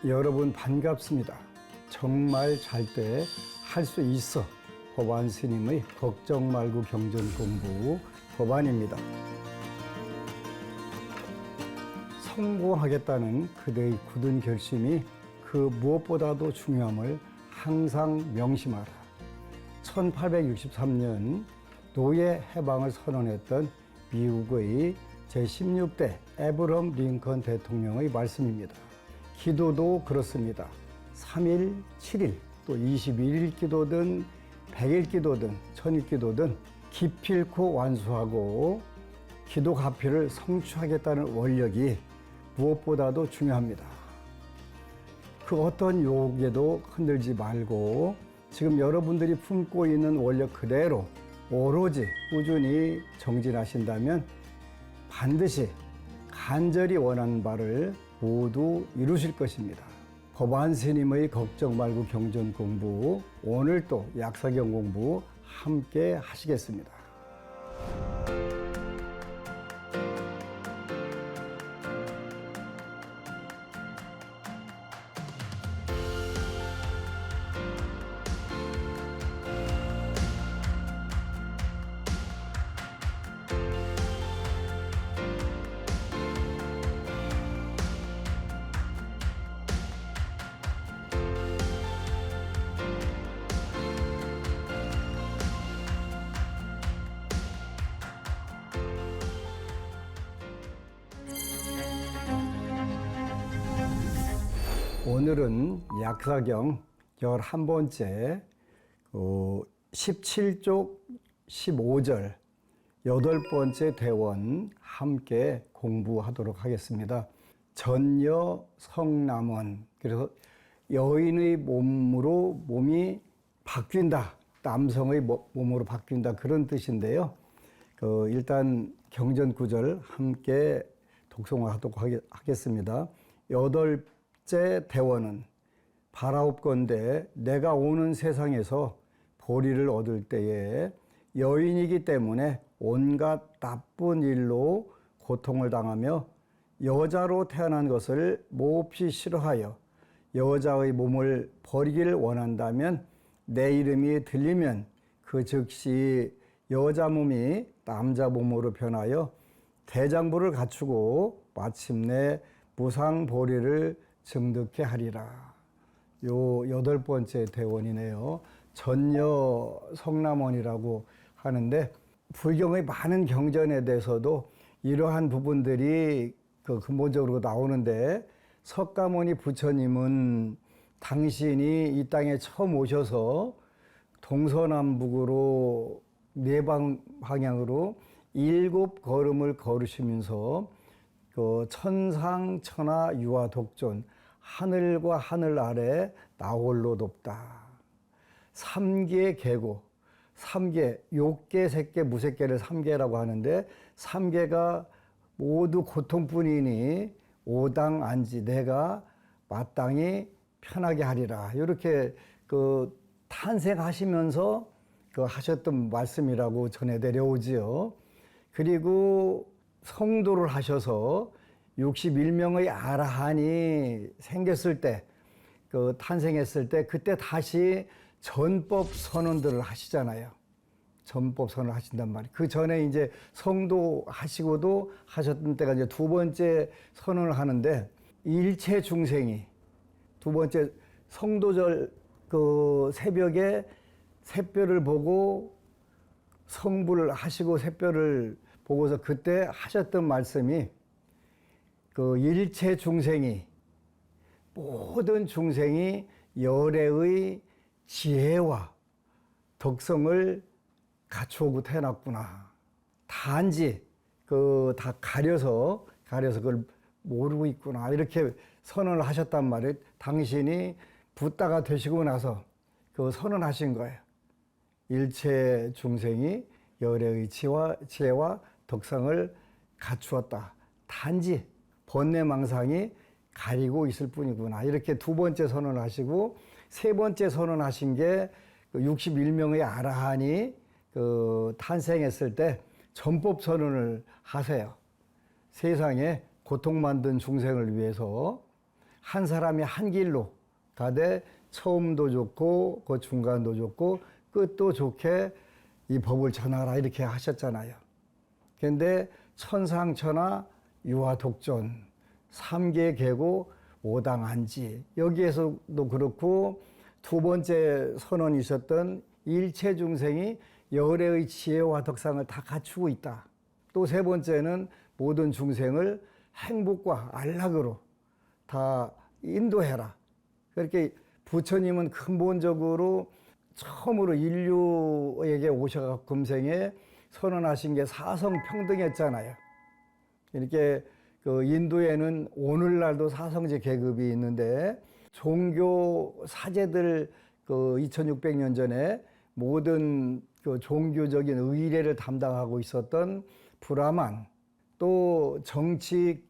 여러분 반갑습니다. 정말 잘 때 할 수 있어. 법안 스님의 걱정 말고 경전 공부 법안입니다. 성공하겠다는 그대의 굳은 결심이 그 무엇보다도 중요함을 항상 명심하라. 1863년 노예 해방을 선언했던 미국의 제16대 에브럼 링컨 대통령의 말씀입니다. 기도도 그렇습니다. 3일, 7일, 또 21일 기도든 100일 기도든 1000일 기도든 기필코 완수하고 기도 가피를 성취하겠다는 원력이 무엇보다도 중요합니다. 그 어떤 유혹에도 흔들지 말고 지금 여러분들이 품고 있는 원력 그대로 오로지 꾸준히 정진하신다면 반드시 간절히 원하는 바를 모두 이루실 것입니다. 법안 스님의 걱정 말고 경전 공부, 오늘 또 약사경 공부 함께 하시겠습니다. 오늘은 약사경 11번째 17쪽 15절 8번째 대원 함께 공부하도록 하겠습니다. 전여 성남원, 그래서 여인의 몸으로 몸이 바뀐다, 남성의 몸으로 바뀐다, 그런 뜻인데요. 일단 경전 구절 함께 독송하도록 하겠습니다. 8째 대원은 바라옵건대 내가 오는 세상에서 보리를 얻을 때에 여인이기 때문에 온갖 나쁜 일로 고통을 당하며 여자로 태어난 것을 몹시 싫어하여 여자의 몸을 버리기를 원한다면 내 이름이 들리면 그 즉시 여자 몸이 남자 몸으로 변하여 대장부를 갖추고 마침내 무상보리를 증득케 하리라. 요 8번째 대원이네요. 전여 성남원이라고 하는데 불경의 많은 경전에 대해서도 이러한 부분들이 근본적으로 나오는데, 석가모니 부처님은 당신이 이 땅에 처음 오셔서 동서남북으로 네 방향으로 7걸음을 걸으시면서 천상 천하 유아 독존, 하늘과 하늘 아래 나홀로 높다. 3계 계고, 3계, 욕계, 색계, 무색계를 3계라고 하는데 3계가 모두 고통뿐이니 오당 안지 내가 마땅히 편하게 하리라. 이렇게 탄생하시면서 하셨던 말씀이라고 전해 내려오지요. 그리고 성도를 하셔서 61명의 아라한이 생겼을 때, 탄생했을 때, 그때 다시 전법 선언들을 하시잖아요. 전법 선언을 하신단 말이에요. 그 전에 이제 성도 하시고도 하셨던 때가 이제 두 번째 선언을 하는데, 일체 중생이 두 번째 성도절 새벽에 새별을 보고 성불을 하시고 새별을 보고서 그때 하셨던 말씀이 일체 중생이, 모든 중생이 열애의 지혜와 덕성을 갖추고 태어났구나. 단지 다 가려서 그걸 모르고 있구나. 이렇게 선언을 하셨단 말이에요. 당신이 붓다가 되시고 나서 선언하신 거예요. 일체 중생이 열애의 지혜와 덕성을 갖추었다. 단지 번뇌망상이 가리고 있을 뿐이구나. 이렇게 두 번째 선언을 하시고, 세 번째 선언하신 게 61명의 아라한이 탄생했을 때 전법 선언을 하세요. 세상에 고통 만든 중생을 위해서 한 사람이 한 길로 가되 처음도 좋고 그 중간도 좋고 끝도 좋게 이 법을 전하라 이렇게 하셨잖아요. 그런데 천상천하 유화독존 삼계계고 오당한지 여기에서도 그렇고 두 번째 선언이셨던 일체중생이 열애의 지혜와 덕상을 다 갖추고 있다. 또 세 번째는 모든 중생을 행복과 안락으로 다 인도해라. 그렇게 부처님은 근본적으로 처음으로 인류에게 오셔서 금생에 선언하신 게 사성평등했잖아요. 이렇게 그 인도에는 오늘날도 사성제 계급이 있는데 종교 사제들 그 2600년 전에 모든 그 종교적인 의례를 담당하고 있었던 브라만, 또 정치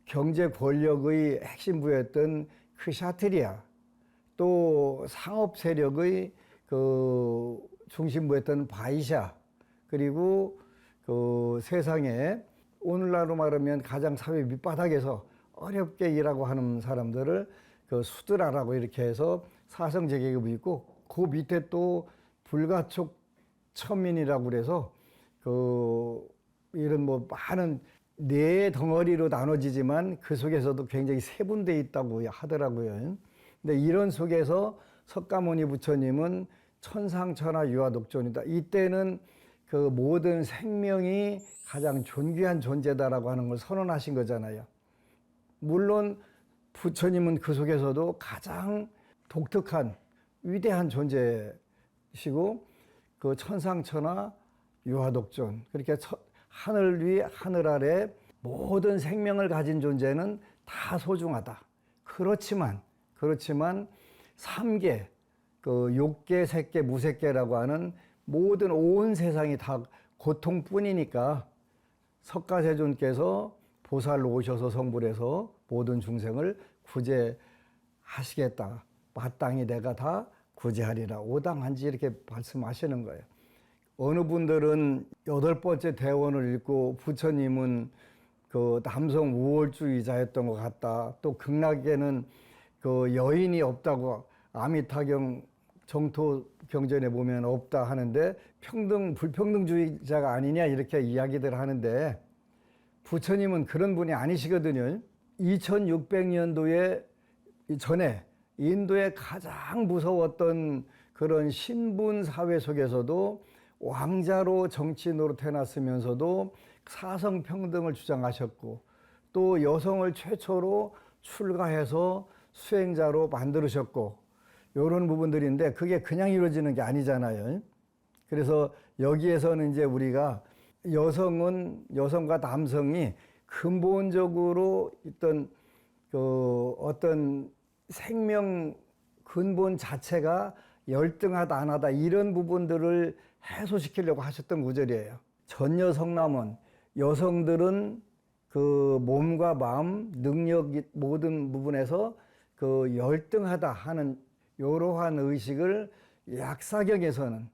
경제 권력의 핵심부였던 크샤트리아, 또 상업 세력의 그 중심부였던 바이샤, 그리고 그 세상에 오늘날로 말하면 가장 사회 밑바닥에서 어렵게 일하고 하는 사람들을 그 수드라라고 이렇게 해서 사성제 계급이 있고, 그 밑에 또 불가촉 천민이라고 그래서 그 이런 뭐 많은 네 덩어리로 나눠지지만 그 속에서도 굉장히 세분되어 있다고 하더라고요. 근데 이런 속에서 석가모니 부처님은 천상천하 유화독존이다. 이때는 그 모든 생명이 가장 존귀한 존재다라고 하는 걸 선언하신 거잖아요. 물론 부처님은 그 속에서도 가장 독특한 위대한 존재시고 그 천상천하 유화독존, 그렇게 하늘 위 하늘 아래 모든 생명을 가진 존재는 다 소중하다. 그렇지만 삼계, 그 욕계, 색계, 무색계라고 하는 모든 온 세상이 다 고통뿐이니까 석가세존께서 보살로 오셔서 성불해서 모든 중생을 구제하시겠다. 마땅히 내가 다 구제하리라. 오당한지 이렇게 말씀하시는 거예요. 어느 분들은 8번째 대원을 읽고 부처님은 그 남성 우월주의자였던 것 같다. 또 극락에는 그 여인이 없다고 아미타경 정토 경전에 보면 없다 하는데 불평등주의자가 아니냐 이렇게 이야기들 하는데 부처님은 그런 분이 아니시거든요. 2600년도에 전에 인도의 가장 무서웠던 그런 신분 사회 속에서도 왕자로 정치 노릇해놨으면서도 사성평등을 주장하셨고, 또 여성을 최초로 출가해서 수행자로 만들으셨고, 이런 부분들인데 그게 그냥 이루어지는 게 아니잖아요. 그래서 여기에서는 이제 우리가 여성과 남성이 근본적으로 있던 그 어떤 생명 근본 자체가 열등하다 안 하다 이런 부분들을 해소시키려고 하셨던 구절이에요. 전여 성남은 여성들은 그 몸과 마음, 능력 모든 부분에서 그 열등하다 하는 이러한 의식을 약사경에서는,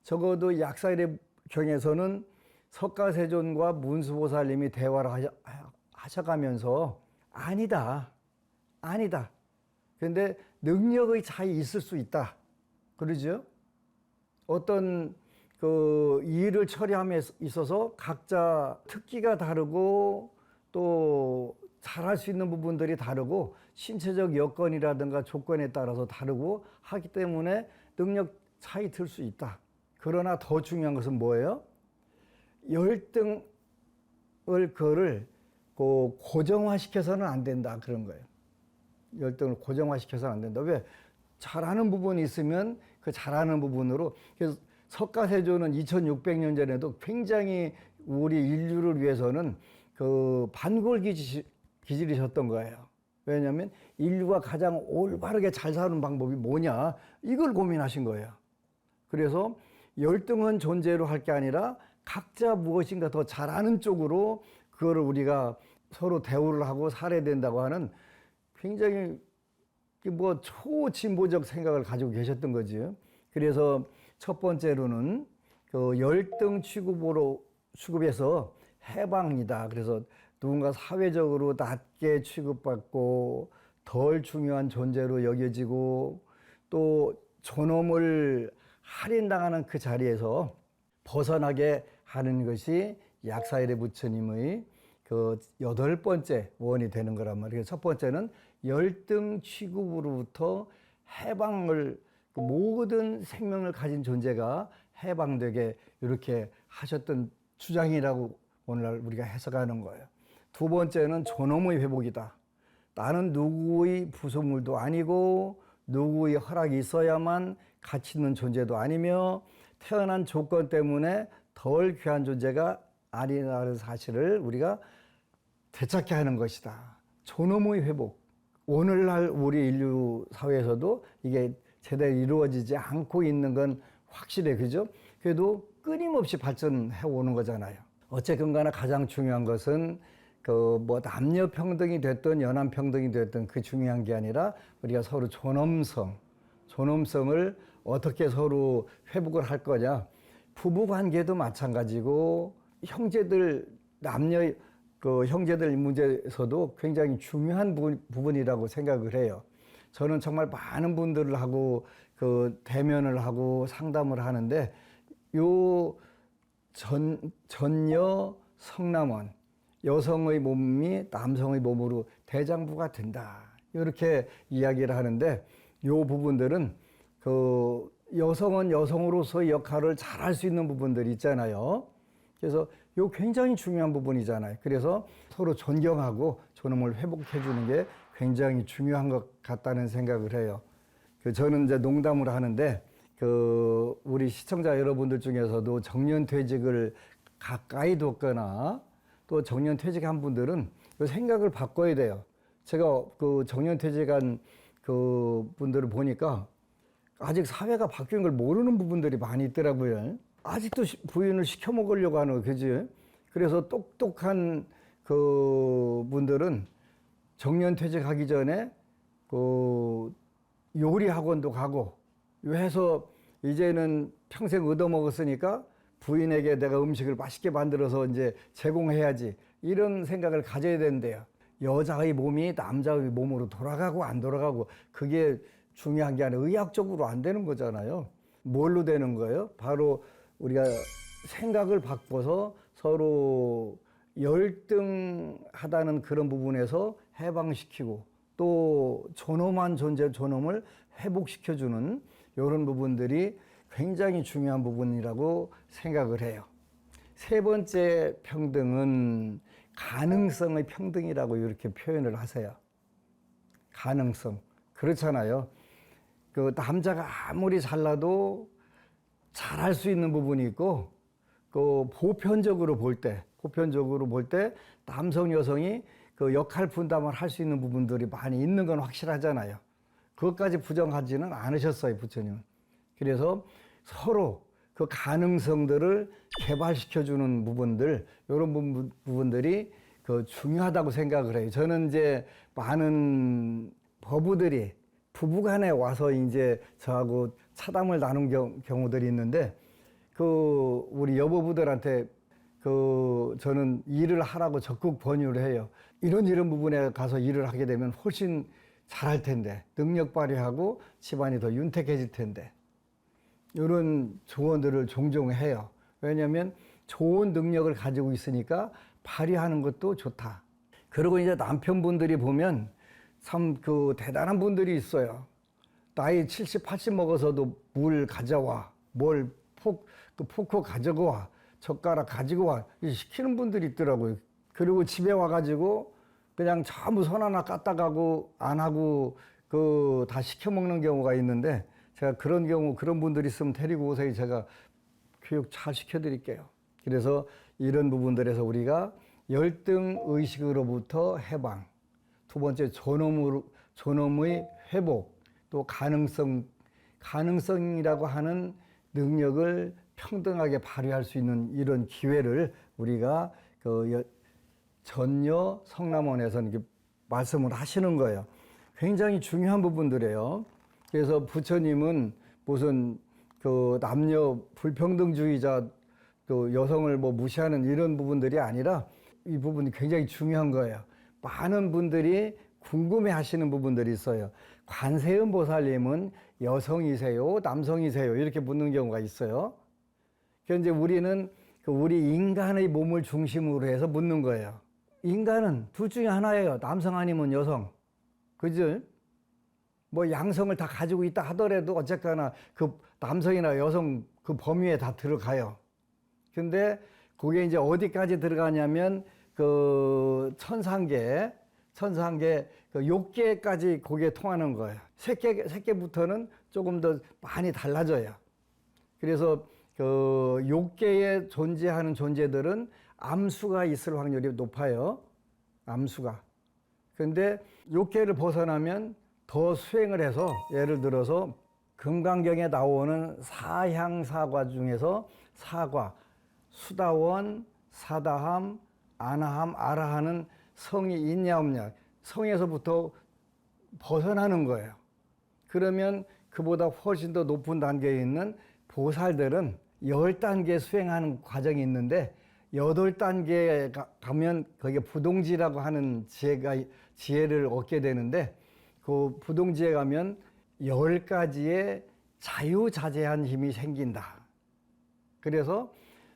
적어도 약사경에서는 석가세존과 문수보살님이 대화를 하셔가면서 아니다. 그런데 능력의 차이 있을 수 있다. 그러죠? 어떤 그 일을 처리함에 있어서 각자 특기가 다르고 또 잘할 수 있는 부분들이 다르고 신체적 여건이라든가 조건에 따라서 다르고 하기 때문에 능력 차이 들 수 있다. 그러나 더 중요한 것은 뭐예요? 열등을 그거를 고정화시켜서는 안 된다 그런 거예요. 열등을 고정화시켜서는 안 된다. 왜? 잘하는 부분이 있으면 그 잘하는 부분으로. 그래서 석가세존은 2600년 전에도 굉장히 우리 인류를 위해서는 그 반골기질이셨던 거예요. 왜냐하면 인류가 가장 올바르게 잘 사는 방법이 뭐냐 이걸 고민하신 거예요. 그래서 열등한 존재로 할 게 아니라 각자 무엇인가 더 잘하는 쪽으로 그거를 우리가 서로 대우를 하고 살아야 된다고 하는 굉장히 뭐 초진보적 생각을 가지고 계셨던 거죠. 그래서 첫 번째로는 그 열등 취급에서 해방이다. 그래서 누군가 사회적으로 낮게 취급받고 덜 중요한 존재로 여겨지고 또 존엄을 할인당하는 그 자리에서 벗어나게 하는 것이 약사일의 부처님의 그 8번째 원이 되는 거란 말이에요. 첫 번째는 열등 취급으로부터 해방을, 모든 생명을 가진 존재가 해방되게 이렇게 하셨던 주장이라고 오늘날 우리가 해석하는 거예요. 두 번째는 존엄의 회복이다. 나는 누구의 부속물도 아니고 누구의 허락이 있어야만 가치 있는 존재도 아니며 태어난 조건 때문에 덜 귀한 존재가 아니라는 사실을 우리가 되찾게 하는 것이다. 존엄의 회복. 오늘날 우리 인류 사회에서도 이게 제대로 이루어지지 않고 있는 건 확실해, 그죠? 그래도 끊임없이 발전해 오는 거잖아요. 어쨌든 간에 가장 중요한 것은 그 뭐 남녀 평등이 됐든 연한 평등이 됐든 그 중요한 게 아니라 우리가 서로 존엄성을 어떻게 서로 회복을 할 거냐. 부부 관계도 마찬가지고 형제들 남녀 그 형제들 문제에서도 굉장히 중요한 부분이라고 생각을 해요. 저는 정말 많은 분들하고 그 대면을 하고 상담을 하는데 요 전여 성남원 여성의 몸이 남성의 몸으로 대장부가 된다. 이렇게 이야기를 하는데 요 부분들은 그 여성은 여성으로서의 역할을 잘할 수 있는 부분들이 있잖아요. 그래서 요 굉장히 중요한 부분이잖아요. 그래서 서로 존경하고 존엄을 회복해 주는 게 굉장히 중요한 것 같다는 생각을 해요. 저는 이제 농담을 하는데 그 우리 시청자 여러분들 중에서도 정년퇴직을 가까이 뒀거나 또 정년퇴직한 분들은 그 생각을 바꿔야 돼요. 제가 그 정년퇴직한 그 분들을 보니까 아직 사회가 바뀐 걸 모르는 부분들이 많이 있더라고요. 아직도 부인을 시켜 먹으려고 하는 거, 그지? 그래서 똑똑한 그 분들은 정년퇴직하기 전에 그 요리 학원도 가고 해서 이제는 평생 얻어먹었으니까 부인에게 내가 음식을 맛있게 만들어서 이제 제공해야지 이런 생각을 가져야 된대요. 여자의 몸이 남자의 몸으로 돌아가고 안 돌아가고 그게 중요한 게 아니라 의학적으로 안 되는 거잖아요. 뭘로 되는 거예요? 바로 우리가 생각을 바꿔서 서로 열등하다는 그런 부분에서 해방시키고 또 존엄한 존재, 존엄을 회복시켜주는 이런 부분들이 굉장히 중요한 부분이라고 생각을 해요. 세 번째 평등은 가능성의 평등이라고 이렇게 표현을 하세요. 가능성. 그렇잖아요. 그 남자가 아무리 잘나도 잘할 수 있는 부분이 있고, 그 보편적으로 볼 때 남성, 여성이 그 역할 분담을 할 수 있는 부분들이 많이 있는 건 확실하잖아요. 그것까지 부정하지는 않으셨어요, 부처님은. 그래서 서로 그 가능성들을 개발시켜주는 부분들, 이런 부분들이 그 중요하다고 생각을 해요. 저는 이제 많은 법우들이 부부간에 와서 이제 저하고 차담을 나눈 경우들이 있는데, 그 우리 여보부들한테 그 저는 일을 하라고 적극 권유를 해요. 이런 부분에 가서 일을 하게 되면 훨씬 잘할 텐데, 능력 발휘하고 집안이 더 윤택해질 텐데, 이런 조언들을 종종 해요. 왜냐하면 좋은 능력을 가지고 있으니까 발휘하는 것도 좋다. 그리고 이제 남편분들이 보면 참 그 대단한 분들이 있어요. 나이 70, 80 먹어서도 물 가져와, 포크 가지고 와, 젓가락 가지고 와, 시키는 분들이 있더라고요. 그리고 집에 와가지고 그냥 전부 손 하나 까딱 하고 안 하고 그 다 시켜 먹는 경우가 있는데, 제가 그런 경우, 그런 분들이 있으면 데리고 오세요. 제가 교육 잘 시켜드릴게요. 그래서 이런 부분들에서 우리가 열등 의식으로부터 해방, 두 번째 존엄의 회복, 또 가능성이라고 하는 능력을 평등하게 발휘할 수 있는 이런 기회를 우리가 그 전여 성남원에서 이렇게 말씀을 하시는 거예요. 굉장히 중요한 부분들이에요. 그래서 부처님은 무슨 그 남녀 불평등주의자, 또 여성을 뭐 무시하는 이런 부분들이 아니라 이 부분이 굉장히 중요한 거예요. 많은 분들이 궁금해 하시는 부분들이 있어요. 관세음 보살님은 여성이세요? 남성이세요? 이렇게 묻는 경우가 있어요. 그래서 이제 우리는 우리 인간의 몸을 중심으로 해서 묻는 거예요. 인간은 둘 중에 하나예요. 남성 아니면 여성. 그죠? 뭐 양성을 다 가지고 있다 하더라도 어쨌거나 그 남성이나 여성 그 범위에 다 들어가요. 근데 그게 이제 어디까지 들어가냐면 그 천상계 그 욕계까지 그게 통하는 거예요. 색계부터는 조금 더 많이 달라져요. 그래서 그 욕계에 존재하는 존재들은 암수가 있을 확률이 높아요. 암수가. 근데 욕계를 벗어나면 더 수행을 해서 예를 들어서 금강경에 나오는 사향사과 중에서 사과, 수다원, 사다함, 아나함, 아라하는 성이 있냐 없냐 성에서부터 벗어나는 거예요. 그러면 그보다 훨씬 더 높은 단계에 있는 보살들은 10단계 수행하는 과정이 있는데 8단계에 가면 거기에 부동지라고 하는 지혜를 얻게 되는데 그 부동지에 가면 10가지의 자유자재한 힘이 생긴다. 그래서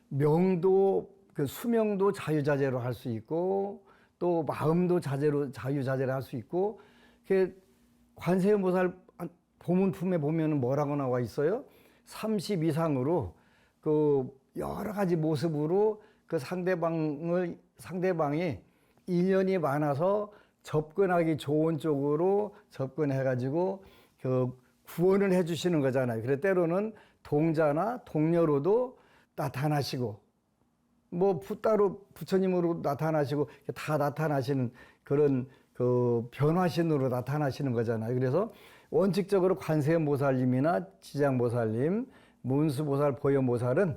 명도 그 수명도 자유자재로 할 수 있고 또 마음도 자유자재로 할 수 있고 관세음보살 보문품에 보면 뭐라고 나와 있어요? 30 이상으로 그 여러 가지 모습으로 그 상대방이 인연이 많아서 접근하기 좋은 쪽으로 접근해가지고 그 구원을 해주시는 거잖아요. 그래 때로는 동자나 동료로도 나타나시고 뭐 따로 부처님으로 나타나시고 다 나타나시는 그런 그 변화신으로 나타나시는 거잖아요. 그래서 원칙적으로 관세음보살님이나 지장보살님, 문수보살, 보현보살은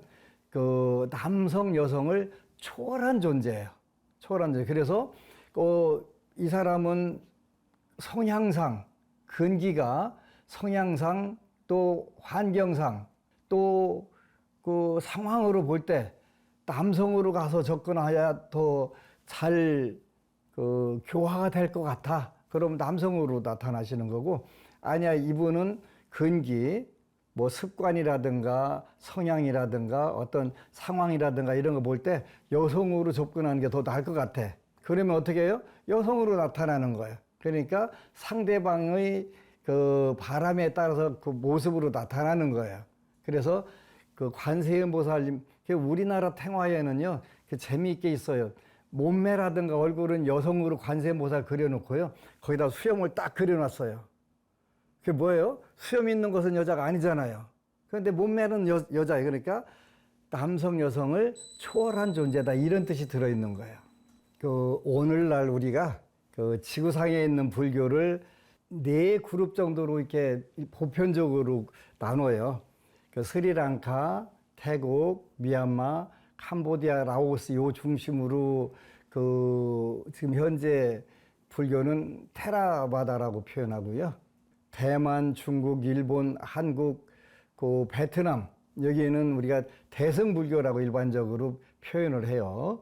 그 남성, 여성을 초월한 존재예요. 초월한 존재. 그래서 이 사람은 성향상, 근기가 성향상 또 환경상 또 그 상황으로 볼 때 남성으로 가서 접근해야 더 잘 그 교화가 될 것 같아. 그럼 남성으로 나타나시는 거고, 아니야, 이분은 근기, 뭐 습관이라든가 성향이라든가 어떤 상황이라든가 이런 거 볼 때 여성으로 접근하는 게 더 나을 것 같아. 그러면 어떻게 해요? 여성으로 나타나는 거예요. 그러니까 상대방의 그 바람에 따라서 그 모습으로 나타나는 거예요. 그래서 그 관세음보살님, 우리나라 탱화에는요, 재미있게 있어요. 몸매라든가 얼굴은 여성으로 관세음보살 그려놓고요, 거기다 수염을 딱 그려놨어요. 그게 뭐예요? 수염 있는 것은 여자가 아니잖아요. 그런데 몸매는 여자예요. 그러니까 남성, 여성을 초월한 존재다, 이런 뜻이 들어있는 거예요. 그 오늘날 우리가 그 지구상에 있는 불교를 4그룹 정도로 이렇게 보편적으로 나눠요. 그 스리랑카, 태국, 미얀마, 캄보디아, 라오스 요 중심으로 그 지금 현재 불교는 테라바다라고 표현하고요. 대만, 중국, 일본, 한국, 그 베트남, 여기는 우리가 대승불교라고 일반적으로 표현을 해요.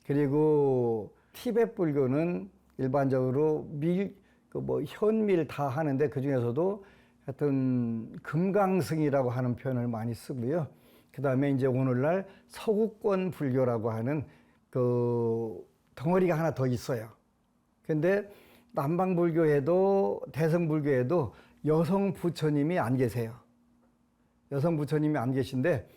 그리고 티베트 불교는 일반적으로 현밀 다 하는데 그 중에서도 하여튼 금강승이라고 하는 표현을 많이 쓰고요. 그 다음에 이제 오늘날 서구권 불교라고 하는 그 덩어리가 하나 더 있어요. 근데 남방불교에도 대승불교에도 여성 부처님이 안 계세요. 여성 부처님이 안 계신데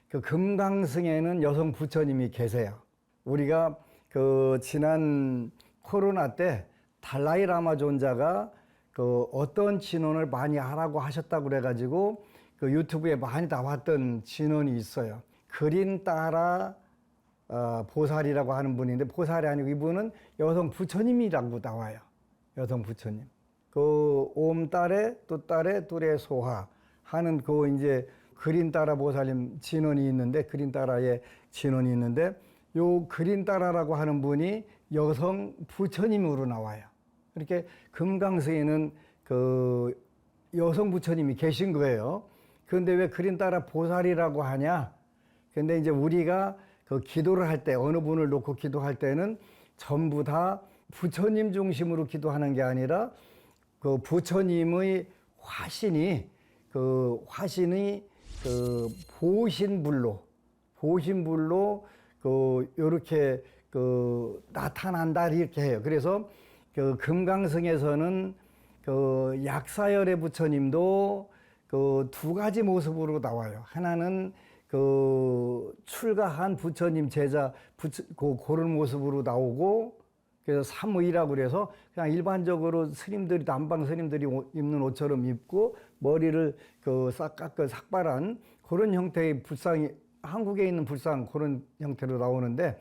그 금강승에는 여성 부처님이 계세요. 우리가 그 지난 코로나 때 달라이 라마 존자가 그 어떤 진언을 많이 하라고 하셨다고 그래가지고 그 유튜브에 많이 나왔던 진언이 있어요. 그린따라 보살이라고 하는 분인데, 보살이 아니고 이분은 여성 부처님이라고 나와요. 여성 부처님. 그 옴따레 뚜따레 뚜레 소하 하는 그 이제 그린따라 보살님 진언이 있는데, 그린따라의 진언이 있는데, 요 그린따라라고 하는 분이 여성 부처님으로 나와요. 이렇게 금강승에는 그 여성 부처님이 계신 거예요. 그런데 왜 그린따라 보살이라고 하냐? 근데 이제 우리가 그 기도를 할 때, 어느 분을 놓고 기도할 때는 전부 다 부처님 중심으로 기도하는 게 아니라 그 부처님의 화신이 그 보신불로 그 요렇게 그 나타난다 이렇게 해요. 그래서 그 금강성에서는 그 약사열의 부처님도 그 두 가지 모습으로 나와요. 하나는 그 출가한 부처님 제자 그런 모습으로 나오고, 그래서 삼의라고 그래서 그냥 일반적으로 스님들이 남방 스님들이 입는 옷처럼 입고 머리를 그 싹 깎은 삭발한 그런 형태의 불상이 한국에 있는 불상 그런 형태로 나오는데,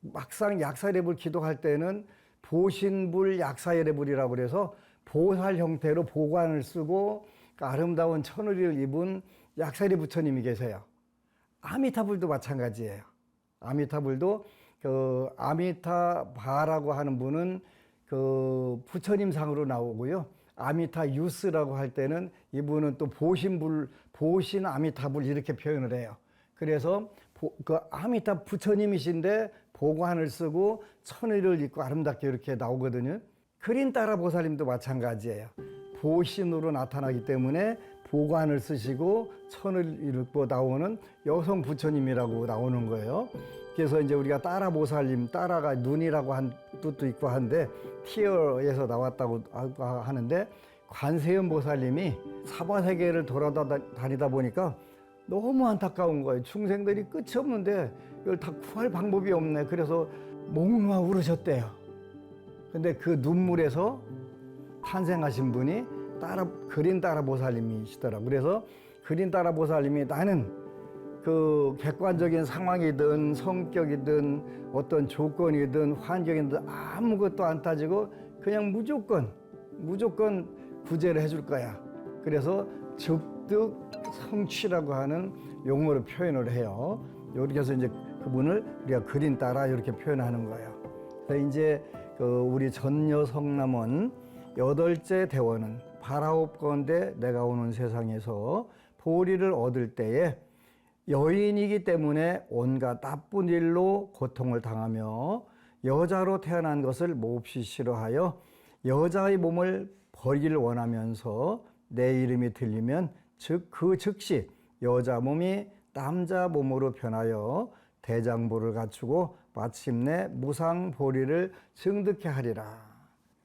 막상 약사예불 기도할 때는 보신불 약사예불이라고 그래서 보살 형태로 보관을 쓰고 아름다운 천의를 입은 약사예 부처님이 계세요. 아미타불도 마찬가지예요. 아미타불도 그 아미타바라고 하는 분은 그 부처님 상으로 나오고요. 아미타 유스라고 할 때는 이분은 또 보신 아미타불 이렇게 표현을 해요. 그래서 그 아미타 부처님이신데 보관을 쓰고 천의를 입고 아름답게 이렇게 나오거든요. 그린따라 보살님도 마찬가지예요. 보신으로 나타나기 때문에 보관을 쓰시고 천을 입고 나오는 여성 부처님이라고 나오는 거예요. 그래서 이제 우리가 따라 보살님, 따라가 눈이라고 한 뜻도 있고 한데 티어에서 나왔다고 하는데, 관세음 보살님이 사바세계를 돌아다니다 보니까 너무 안타까운 거예요. 충생들이 끝이 없는데 이걸 다 구할 방법이 없네. 그래서 몽롱하고 울으셨대요. 근데 그 눈물에서 탄생하신 분이 그린따라 보살님이시더라고요. 그래서 그린따라 보살님이 나는 그 객관적인 상황이든 성격이든 어떤 조건이든 환경이든 아무것도 안 따지고 그냥 무조건 구제를 해줄 거야. 그래서 즉득 성취라고 하는 용어로 표현을 해요. 이렇게 해서 이제 그분을 우리가 그린따라 이렇게 표현하는 거예요. 그래서 이제 그 우리 전녀 성남원 8째 대원은 바라옵건대 내가 오는 세상에서 보리를 얻을 때에 여인이기 때문에 온갖 나쁜 일로 고통을 당하며 여자로 태어난 것을 몹시 싫어하여 여자의 몸을 버리기를 원하면서 내 이름이 들리면 즉시 여자 몸이 남자 몸으로 변하여 대장부를 갖추고 마침내 무상보리를 증득해 하리라.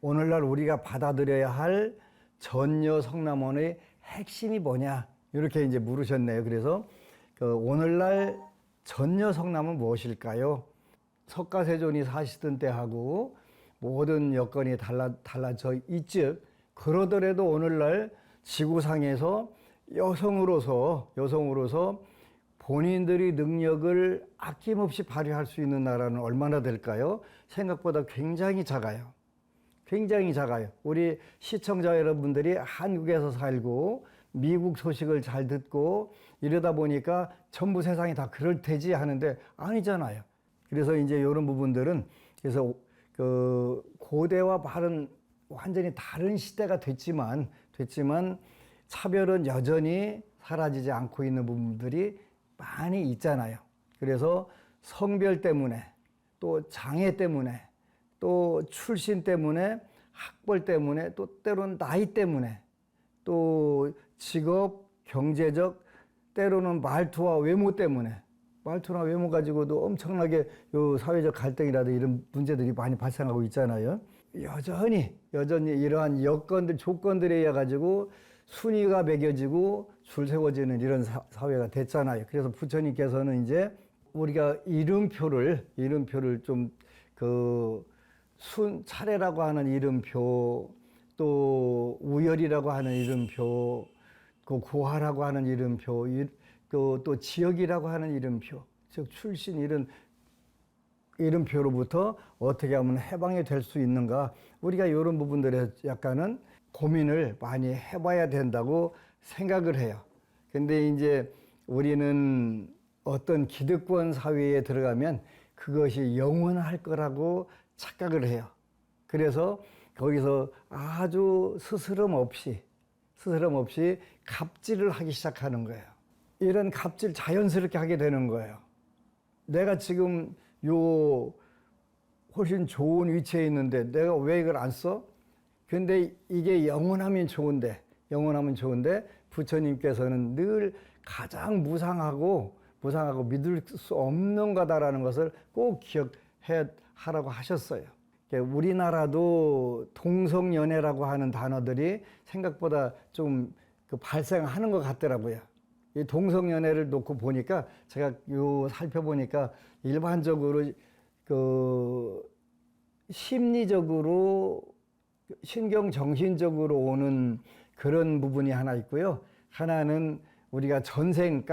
오늘날 우리가 받아들여야 할 전녀 성남원의 핵심이 뭐냐 이렇게 이제 물으셨네요. 그래서 그 오늘날 전녀 성남은 무엇일까요? 석가세존이 사시던 때하고 모든 여건이 달라져 있즉, 그러더라도 오늘날 지구상에서 여성으로서 본인들의 능력을 아낌없이 발휘할 수 있는 나라는 얼마나 될까요? 생각보다 굉장히 작아요. 굉장히 작아요. 우리 시청자 여러분들이 한국에서 살고 미국 소식을 잘 듣고 이러다 보니까 전부 세상이 다 그럴 테지 하는데 아니잖아요. 그래서 이제 이런 부분들은 그래서 그 고대와 완전히 다른 시대가 됐지만 차별은 여전히 사라지지 않고 있는 부분들이 많이 있잖아요. 그래서 성별 때문에 또 장애 때문에 또 출신 때문에 학벌 때문에 또 때로는 나이 때문에 또 직업, 경제적, 때로는 말투와 외모 때문에 말투나 외모 가지고도 엄청나게 요 사회적 갈등이라든지 이런 문제들이 많이 발생하고 있잖아요. 여전히 이러한 여건들, 조건들에 의해 가지고 순위가 매겨지고 줄 세워지는 이런 사회가 됐잖아요. 그래서 부처님께서는 이제 우리가 이름표를 좀 차례라고 하는 이름표, 또 우열이라고 하는 이름표, 그 고하라고 하는 이름표, 또 지역이라고 하는 이름표, 즉 출신 이런 이름표로부터 어떻게 하면 해방이 될 수 있는가, 우리가 이런 부분들에 약간은 고민을 많이 해봐야 된다고 생각을 해요. 근데 이제 우리는 어떤 기득권 사회에 들어가면 그것이 영원할 거라고 착각을 해요. 그래서 거기서 아주 스스럼 없이 갑질을 하기 시작하는 거예요. 이런 갑질 자연스럽게 하게 되는 거예요. 내가 지금 훨씬 좋은 위치에 있는데 내가 왜 이걸 안 써? 근데 이게 영원하면 좋은데 부처님께서는 늘 가장 무상하고 믿을 수 없는 거다라는 것을 꼭 기억해 하라고 하셨어요. 우리나라도 동성연애라고 하는 단어들이 생각보다 좀 발생하는 것 같더라고요. 이 동성연애를 놓고 보니까 제가 살펴보니까 일반적으로 심리적으로 신경정신적으로 오는 그런 부분이 하나 있고요. 하나는 우리가 전생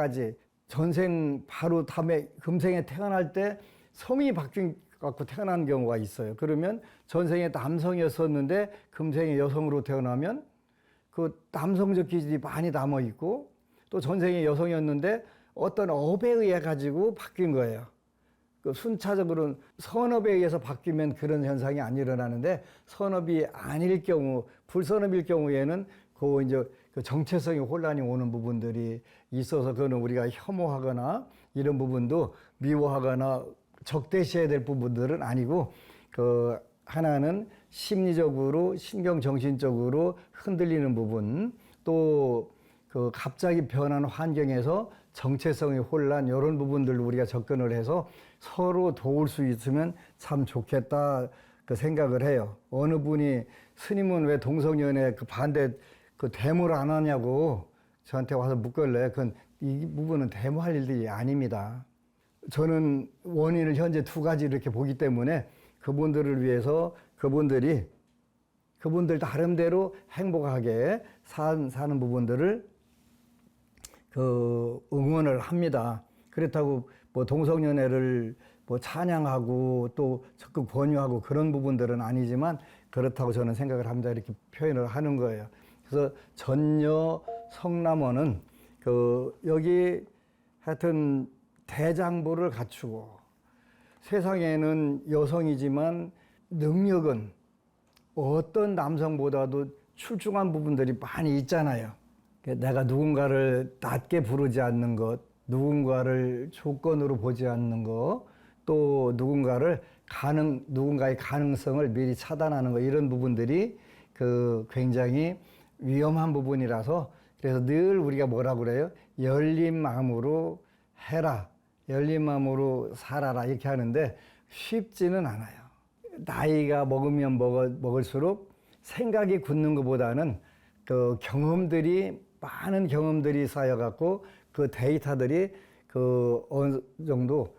바로 다음에 금생에 태어날 때 성이 바뀐 갖고 태어난 경우가 있어요. 그러면 전생에 남성이었었는데 금생에 여성으로 태어나면 그 남성적 기질이 많이 남아 있고, 또 전생에 여성이었는데 어떤 업에 의해 가지고 바뀐 거예요. 그 순차적으로는 선업에 의해서 바뀌면 그런 현상이 안 일어나는데, 선업이 아닐 경우, 불선업일 경우에는 이제 그 정체성의 혼란이 오는 부분들이 있어서, 그거는 우리가 혐오하거나 이런 부분도 미워하거나 적대시해야 될 부분들은 아니고, 하나는 심리적으로 신경정신적으로 흔들리는 부분, 또 갑자기 변하는 환경에서 정체성의 혼란, 이런 부분들로 우리가 접근을 해서 서로 도울 수 있으면 참 좋겠다 생각을 해요. 어느 분이 스님은 왜 동성연애 반대 데모를 안 하냐고 저한테 와서 묻길래, 이 부분은 데모할 일들이 아닙니다. 저는 원인을 현재 두 가지 이렇게 보기 때문에 그분들을 위해서 그분들 나름대로 행복하게 사는 부분들을 응원을 합니다. 그렇다고 동성연애를 찬양하고 또 적극 권유하고 그런 부분들은 아니지만, 그렇다고 저는 생각을 합니다. 이렇게 표현을 하는 거예요. 그래서 전녀 성남원은 여기 하여튼 대장부를 갖추고, 세상에는 여성이지만 능력은 어떤 남성보다도 출중한 부분들이 많이 있잖아요. 내가 누군가를 낮게 부르지 않는 것, 누군가를 조건으로 보지 않는 것, 또 누군가의 가능성을 미리 차단하는 것, 이런 부분들이 굉장히 위험한 부분이라서, 그래서 늘 우리가 뭐라고 그래요? 열린 마음으로 해라, 열린 마음으로 살아라, 이렇게 하는데 쉽지는 않아요. 나이가 먹으면 먹을수록 생각이 굳는 것보다는 많은 경험들이 쌓여갖고 그 데이터들이 어느 정도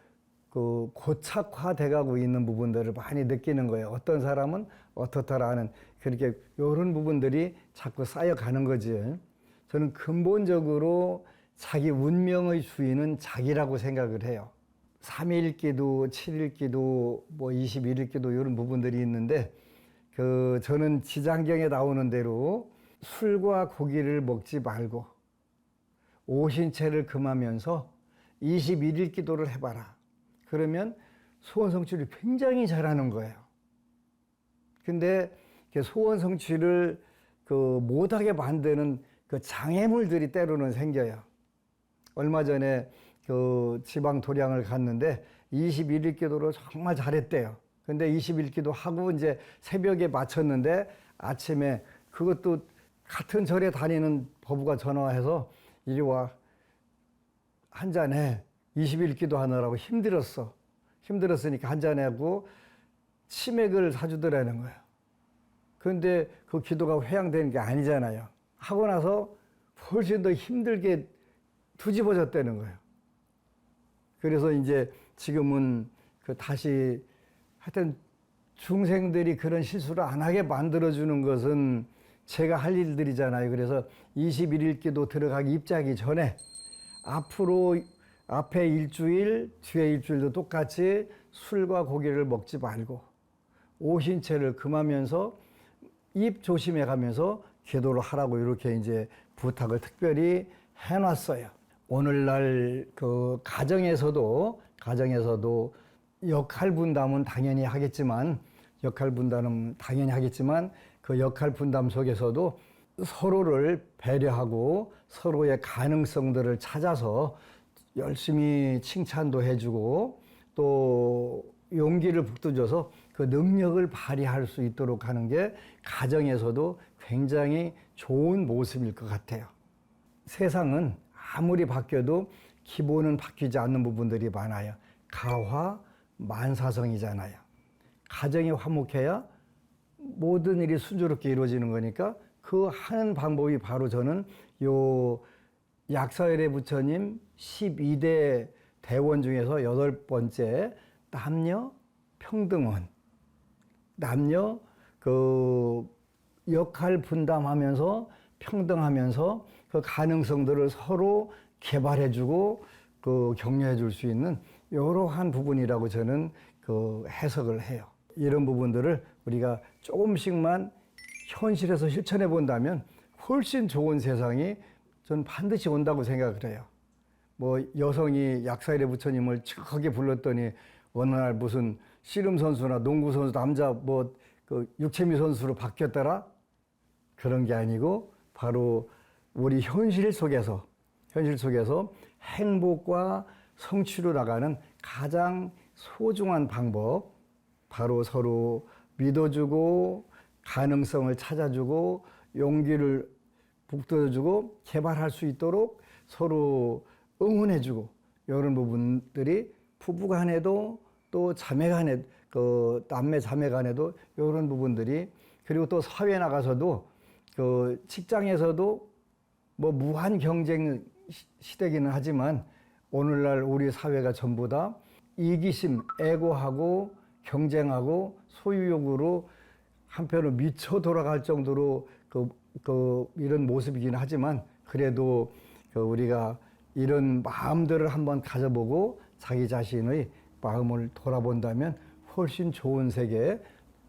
고착화돼 가고 있는 부분들을 많이 느끼는 거예요. 어떤 사람은 어떻다라는, 그렇게 이런 부분들이 자꾸 쌓여가는 거지. 저는 근본적으로 자기 운명의 주인은 자기라고 생각을 해요. 3일 기도, 7일 기도, 21일 기도, 이런 부분들이 있는데, 저는 지장경에 나오는 대로 술과 고기를 먹지 말고 오신채를 금하면서 21일 기도를 해봐라. 그러면 소원 성취를 굉장히 잘하는 거예요. 근데 소원 성취를 못하게 만드는 장애물들이 때로는 생겨요. 얼마 전에 지방 도량을 갔는데 21일 기도를 정말 잘했대요. 근데 21일 기도 하고 이제 새벽에 마쳤는데, 아침에 그것도 같은 절에 다니는 법우가 전화해서 이리 와, 한잔해. 20일 기도하느라고 힘들었으니까 한잔하고 치맥을 사주더라는 거예요. 그런데 그 기도가 회양되는 게 아니잖아요. 하고 나서 훨씬 더 힘들게 뒤집어졌다는 거예요. 그래서 이제 지금은 다시 하여튼 중생들이 그런 실수를 안 하게 만들어주는 것은 제가 할 일들이잖아요. 그래서 21일 기도 들어가기 입장하기 전에 앞에 일주일, 뒤에 일주일도 똑같이 술과 고기를 먹지 말고 오신채를 금하면서 입 조심해 가면서 기도를 하라고 이렇게 이제 부탁을 특별히 해놨어요. 오늘날 가정에서도 역할 분담은 당연히 하겠지만, 그 역할 분담 속에서도 서로를 배려하고 서로의 가능성들을 찾아서 열심히 칭찬도 해주고, 또 이 용기를 북돋워서 그 능력을 발휘할 수 있도록 하는 게 가정에서도 굉장히 좋은 모습일 것 같아요. 세상은 아무리 바뀌어도 기본은 바뀌지 않는 부분들이 많아요. 가화 만사성이잖아요. 가정이 화목해야 모든 일이 순조롭게 이루어지는 거니까 그 하는 방법이 바로 저는 요 약사열애 부처님 12대 대원 중에서 8번째 남녀 평등원. 남녀 그 역할 분담하면서 평등하면서 그 가능성들을 서로 개발해주고 그 격려해줄 수 있는 이러한 부분이라고 저는 그 해석을 해요. 이런 부분들을 우리가 조금씩만 현실에서 실천해 본다면 훨씬 좋은 세상이 저는 반드시 온다고 생각을 해요. 뭐 여성이 약사열애 부처님을 크게 불렀더니 어느 날 무슨 씨름 선수나 농구 선수 남자 뭐 그 육체미 선수로 바뀌었더라? 그런 게 아니고 바로 우리 현실 속에서 행복과 성취로 나가는 가장 소중한 방법, 바로 서로 믿어주고 가능성을 찾아주고 용기를 북돋아주고 개발할 수 있도록 서로 응원해주고 이런 부분들이 부부 간에도 또 자매 간에 그 남매 자매 간에도 이런 부분들이, 그리고 또 사회 나가서도 그 직장에서도 뭐 무한 경쟁 시대기는 하지만 오늘날 우리 사회가 전부 다 이기심, 애고하고 경쟁하고 소유욕으로 한편으로 미쳐 돌아갈 정도로 이런 모습이긴 하지만 그래도 우리가 이런 마음들을 한번 가져보고 자기 자신의 마음을 돌아본다면 훨씬 좋은 세계,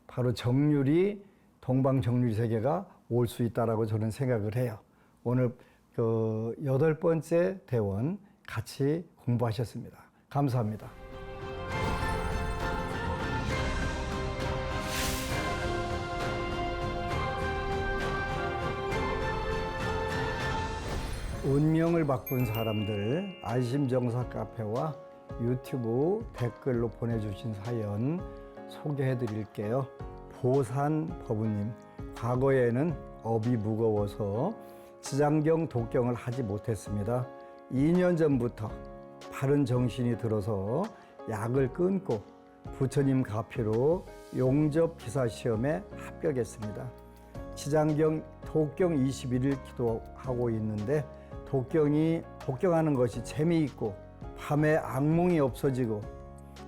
바로 정률이 동방정률 세계가 올 수 있다라고 저는 생각을 해요. 오늘 그 8번째 대원 같이 공부하셨습니다. 감사합니다. 운명을 바꾼 사람들 안심정사 카페와 유튜브 댓글로 보내주신 사연 소개해 드릴게요. 보산 법우님, 과거에는 업이 무거워서 지장경 독경을 하지 못했습니다. 2년 전부터 바른 정신이 들어서 약을 끊고 부처님 가피로 용접 기사 시험에 합격했습니다. 지장경 독경 21일 기도하고 있는데 독경하는 것이 재미있고 밤에 악몽이 없어지고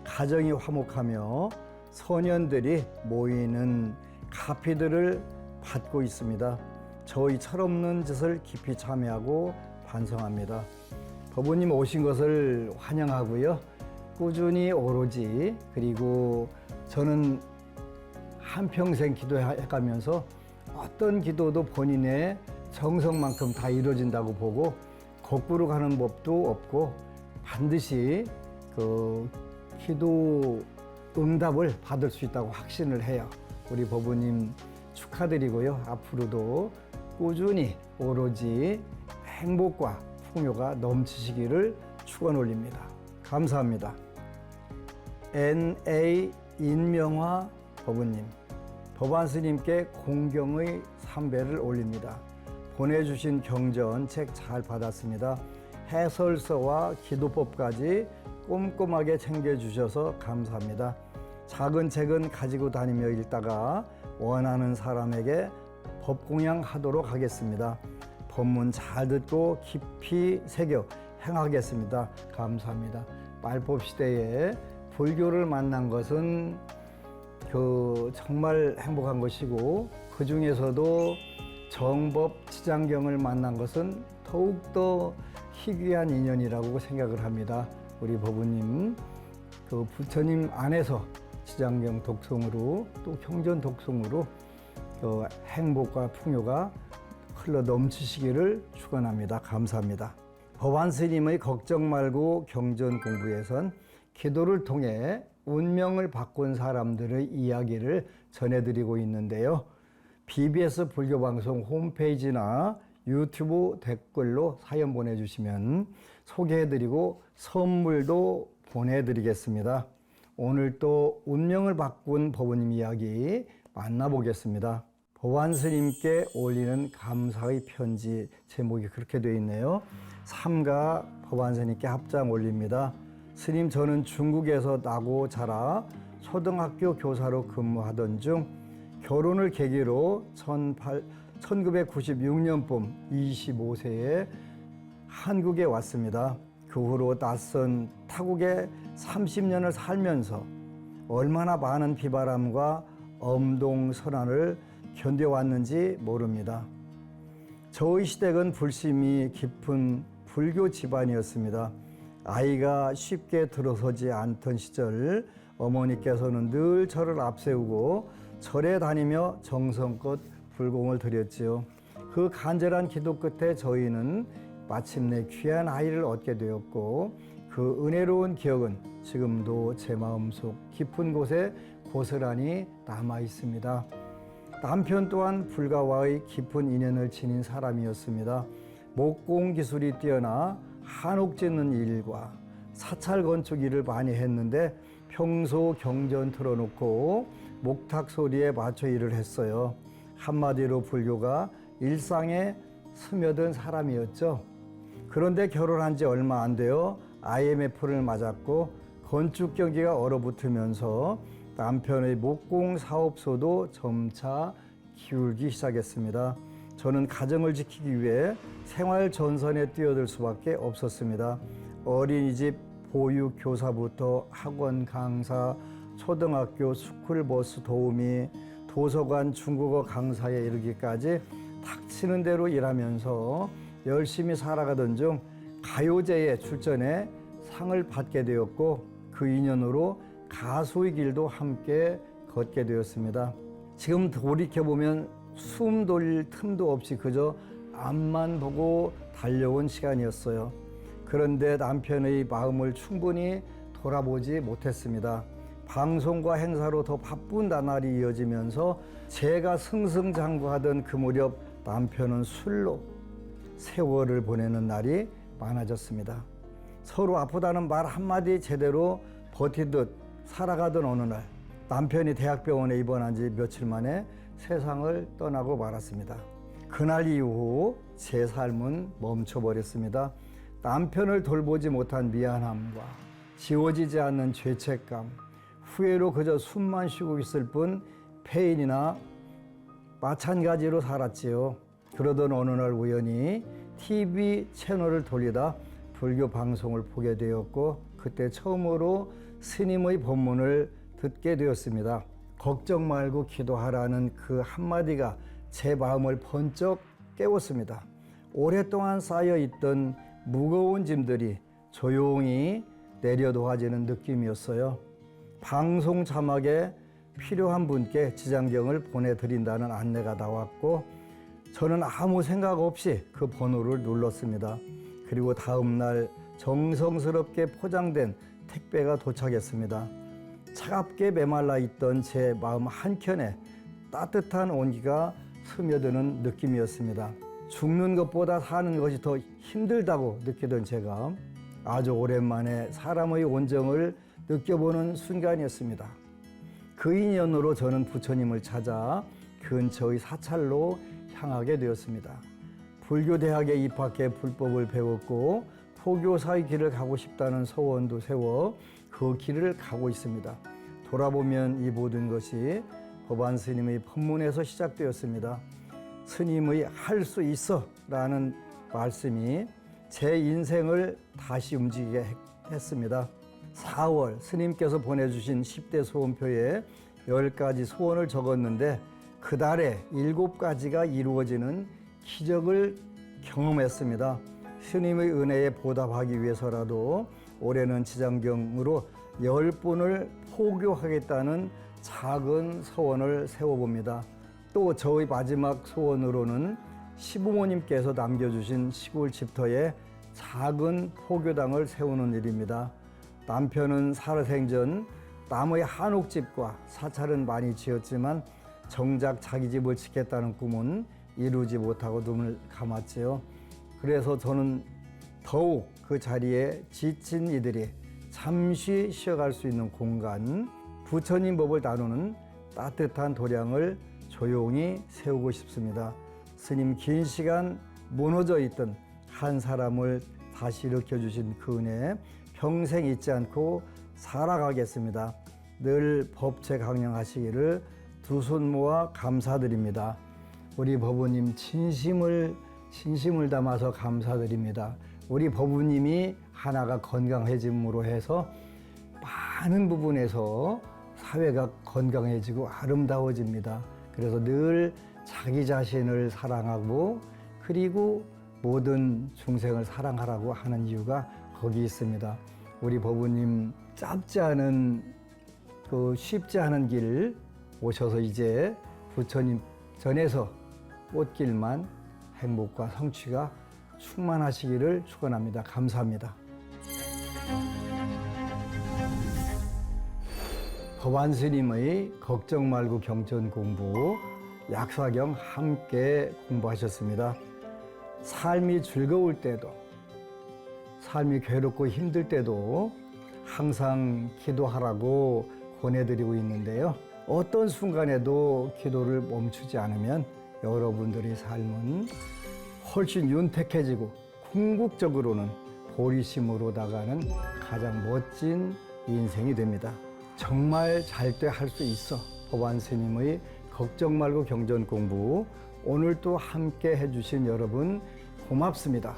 가정이 화목하며 소년들이 모이는 가피들을 받고 있습니다. 저희 철없는 짓을 깊이 참여하고 반성합니다. 법우님 오신 것을 환영하고요. 꾸준히 오로지, 그리고 저는 한평생 기도해가면서 어떤 기도도 본인의 정성만큼 다 이루어진다고 보고 거꾸로 가는 법도 없고 반드시 그 기도 응답을 받을 수 있다고 확신을 해요. 우리 법우님 축하드리고요. 앞으로도 꾸준히 오로지 행복과 풍요가 넘치시기를 축원 올립니다. 감사합니다. N.A. 인명화 법우님, 법안스님께 공경의 삼배를 올립니다. 보내주신 경전 책 잘 받았습니다. 해설서와 기도법까지 꼼꼼하게 챙겨주셔서 감사합니다. 작은 책은 가지고 다니며 읽다가 원하는 사람에게 법공양하도록 하겠습니다. 법문 잘 듣고 깊이 새겨 행하겠습니다. 감사합니다. 말법 시대에 불교를 만난 것은 정말 행복한 것이고, 그 중에서도 정법 지장경을 만난 것은 더욱더 희귀한 인연이라고 생각을 합니다. 우리 법우님 부처님 안에서 지장경 독송으로 또 경전 독송으로 행복과 풍요가 흘러 넘치시기를 축원합니다. 감사합니다. 법안스님의 걱정 말고 경전 공부에선 기도를 통해 운명을 바꾼 사람들의 이야기를 전해드리고 있는데요. BBS 불교방송 홈페이지나 유튜브 댓글로 사연 보내주시면 소개해드리고 선물도 보내드리겠습니다. 오늘 또 운명을 바꾼 법원님 이야기 만나보겠습니다. 법안 스님께 올리는 감사의 편지, 제목이 그렇게 되어 있네요. 삼가 법안 스님께 합장 올립니다. 스님, 저는 중국에서 나고 자라 초등학교 교사로 근무하던 중 결혼을 계기로 1996년 봄 25세에 한국에 왔습니다. 그 후로 낯선 타국에 30년을 살면서 얼마나 많은 비바람과 엄동설한을 견뎌왔는지 모릅니다. 저의 시댁은 불심이 깊은 불교 집안이었습니다. 아이가 쉽게 들어서지 않던 시절 어머니께서는 늘 저를 앞세우고 절에 다니며 정성껏 불공을 드렸지요. 그 간절한 기도 끝에 저희는 마침내 귀한 아이를 얻게 되었고, 그 은혜로운 기억은 지금도 제 마음속 깊은 곳에 고스란히 남아 있습니다. 남편 또한 불가와의 깊은 인연을 지닌 사람이었습니다. 목공 기술이 뛰어나 한옥 짓는 일과 사찰 건축 일을 많이 했는데 평소 경전 틀어놓고 목탁 소리에 맞춰 일을 했어요. 한마디로 불교가 일상에 스며든 사람이었죠. 그런데 결혼한 지 얼마 안 되어 IMF를 맞았고 건축 경기가 얼어붙으면서 남편의 목공 사업소도 점차 기울기 시작했습니다. 저는 가정을 지키기 위해 생활 전선에 뛰어들 수밖에 없었습니다. 어린이집 보육 교사부터 학원 강사, 초등학교 스쿨버스 도우미, 도서관 중국어 강사에 이르기까지 닥치는 대로 일하면서 열심히 살아가던 중 가요제에 출전해 상을 받게 되었고, 그 인연으로 가수의 길도 함께 걷게 되었습니다. 지금 돌이켜보면 숨 돌릴 틈도 없이 그저 앞만 보고 달려온 시간이었어요. 그런데 남편의 마음을 충분히 돌아보지 못했습니다. 방송과 행사로 더 바쁜 나날이 이어지면서 제가 승승장구하던 그 무렵 남편은 술로 세월을 보내는 날이 많아졌습니다. 서로 아프다는 말 한마디 제대로 버티듯 살아가던 어느 날, 남편이 대학병원에 입원한 지 며칠 만에 세상을 떠나고 말았습니다. 그날 이후 제 삶은 멈춰버렸습니다. 남편을 돌보지 못한 미안함과 지워지지 않는 죄책감, 후회로 그저 숨만 쉬고 있을 뿐 폐인이나 마찬가지로 살았지요. 그러던 어느 날 우연히 TV 채널을 돌리다 불교 방송을 보게 되었고, 그때 처음으로 스님의 법문을 듣게 되었습니다. 걱정 말고 기도하라는 그 한마디가 제 마음을 번쩍 깨웠습니다. 오랫동안 쌓여있던 무거운 짐들이 조용히 내려놓아지는 느낌이었어요. 방송 자막에 필요한 분께 지장경을 보내드린다는 안내가 나왔고, 저는 아무 생각 없이 그 번호를 눌렀습니다. 그리고 다음 날 정성스럽게 포장된 택배가 도착했습니다. 차갑게 메말라 있던 제 마음 한켠에 따뜻한 온기가 스며드는 느낌이었습니다. 죽는 것보다 사는 것이 더 힘들다고 느끼던 제가 아주 오랜만에 사람의 온정을 느껴보는 순간이었습니다. 그 인연으로 저는 부처님을 찾아 근처의 사찰로 향하게 되었습니다. 불교대학에 입학해 불법을 배웠고 포교사의 길을 가고 싶다는 소원도 세워 그 길을 가고 있습니다. 돌아보면 이 모든 것이 법안 스님의 법문에서 시작되었습니다. 스님의 할 수 있어 라는 말씀이 제 인생을 다시 움직이게 했습니다. 4월 스님께서 보내주신 10대 소원표에 10가지 소원을 적었는데 그 달에 7가지가 이루어지는 기적을 경험했습니다. 스님의 은혜에 보답하기 위해서라도 올해는 지장경으로 10분을 포교하겠다는 작은 소원을 세워봅니다. 또 저의 마지막 소원으로는 시부모님께서 남겨주신 시골 집터에 작은 포교당을 세우는 일입니다. 남편은 살아생전 남의 한옥집과 사찰은 많이 지었지만 정작 자기 집을 짓겠다는 꿈은 이루지 못하고 눈을 감았지요. 그래서 저는 더욱 그 자리에 지친 이들이 잠시 쉬어갈 수 있는 공간, 부처님 법을 다루는 따뜻한 도량을 조용히 세우고 싶습니다. 스님 긴 시간 무너져 있던 한 사람을 다시 일으켜주신 그 은혜 평생 잊지 않고 살아가겠습니다. 늘 법체 강령하시기를 두 손 모아 감사드립니다. 우리 법우님 진심을 담아서 감사드립니다. 우리 법우님이 하나가 건강해짐으로 해서 많은 부분에서 사회가 건강해지고 아름다워집니다. 그래서 늘 자기 자신을 사랑하고 그리고 모든 중생을 사랑하라고 하는 이유가 거기 있습니다. 우리 법우님 짧지 않은 쉽지 않은 길 오셔서 이제 부처님 전에서 꽃길만 행복과 성취가 충만하시기를 축원합니다. 감사합니다. 법안 스님의 걱정 말고 경전 공부 약사경 함께 공부하셨습니다. 삶이 즐거울 때도 삶이 괴롭고 힘들 때도 항상 기도하라고 권해드리고 있는데요. 어떤 순간에도 기도를 멈추지 않으면 여러분들의 삶은 훨씬 윤택해지고 궁극적으로는 보리심으로 나가는 가장 멋진 인생이 됩니다. 정말 잘 때 할 수 있어. 법안 스님의 걱정 말고 경전 공부 오늘 또 함께 해주신 여러분 고맙습니다.